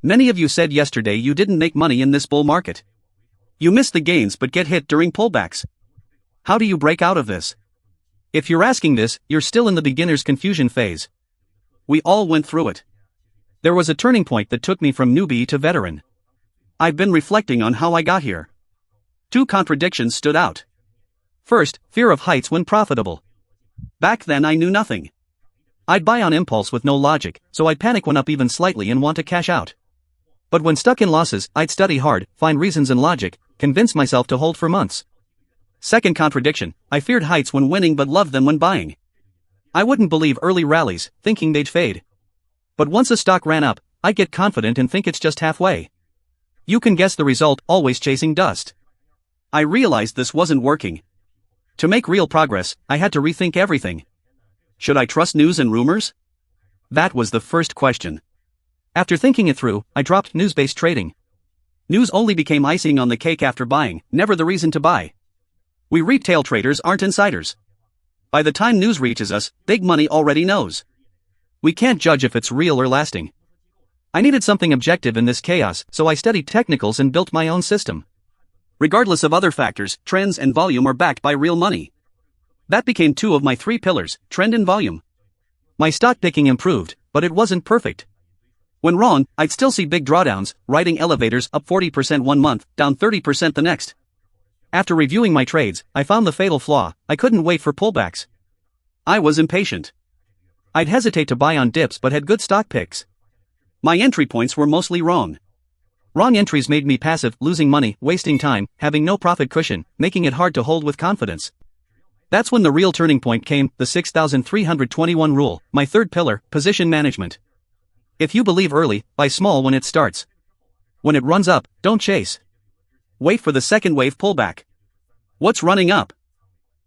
Many of you said yesterday you didn't make money in this bull market. You missed the gains but get hit during pullbacks. How do you break out of this? If you're asking this, you're still in the beginner's confusion phase. We all went through it. There was a turning point that took me from newbie to veteran. I've been reflecting on how I got here. Two contradictions stood out. First, fear of heights when profitable. Back then I knew nothing. I'd buy on impulse with no logic, so I'd panic when up even slightly and want to cash out. But when stuck in losses, I'd study hard, find reasons and logic, convince myself to hold for months. Second contradiction, I feared heights when winning but loved them when buying. I wouldn't believe early rallies, thinking they'd fade. But once a stock ran up, I'd get confident and think it's just halfway. You can guess the result, always chasing dust. I realized this wasn't working. To make real progress, I had to rethink everything. Should I trust news and rumors? That was the first question. After thinking it through, I dropped news-based trading. News only became icing on the cake after buying, never the reason to buy. We retail traders aren't insiders. By the time news reaches us, big money already knows. We can't judge if it's real or lasting. I needed something objective in this chaos, so I studied technicals and built my own system. Regardless of other factors, trends and volume are backed by real money. That became two of my three pillars, trend and volume. My stock picking improved, but it wasn't perfect. When wrong, I'd still see big drawdowns, riding elevators up 40% one month, down 30% the next. After reviewing my trades, I found the fatal flaw, I couldn't wait for pullbacks. I was impatient. I'd hesitate to buy on dips but had good stock picks. My entry points were mostly wrong. Wrong entries made me passive, losing money, wasting time, having no profit cushion, making it hard to hold with confidence. That's when the real turning point came, the 6321 rule, my third pillar, position management. If you believe early, buy small when it starts. When it runs up, don't chase. Wait for the second wave pullback. What's running up?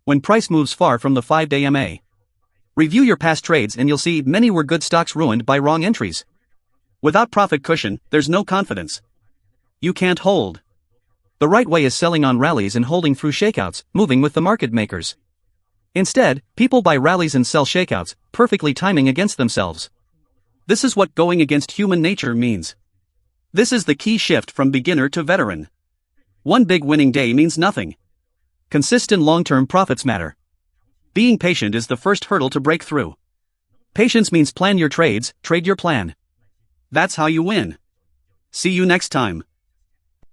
When price moves far from the 5-day MA. Review your past trades and you'll see many were good stocks ruined by wrong entries. Without profit cushion, there's no confidence. You can't hold. The right way is selling on rallies and holding through shakeouts, moving with the market makers. Instead, people buy rallies and sell shakeouts, perfectly timing against themselves. This is what going against human nature means. This is the key shift from beginner to veteran. One big winning day means nothing. Consistent long-term profits matter. Being patient is the first hurdle to break through. Patience means plan your trades, trade your plan. That's how you win. See you next time.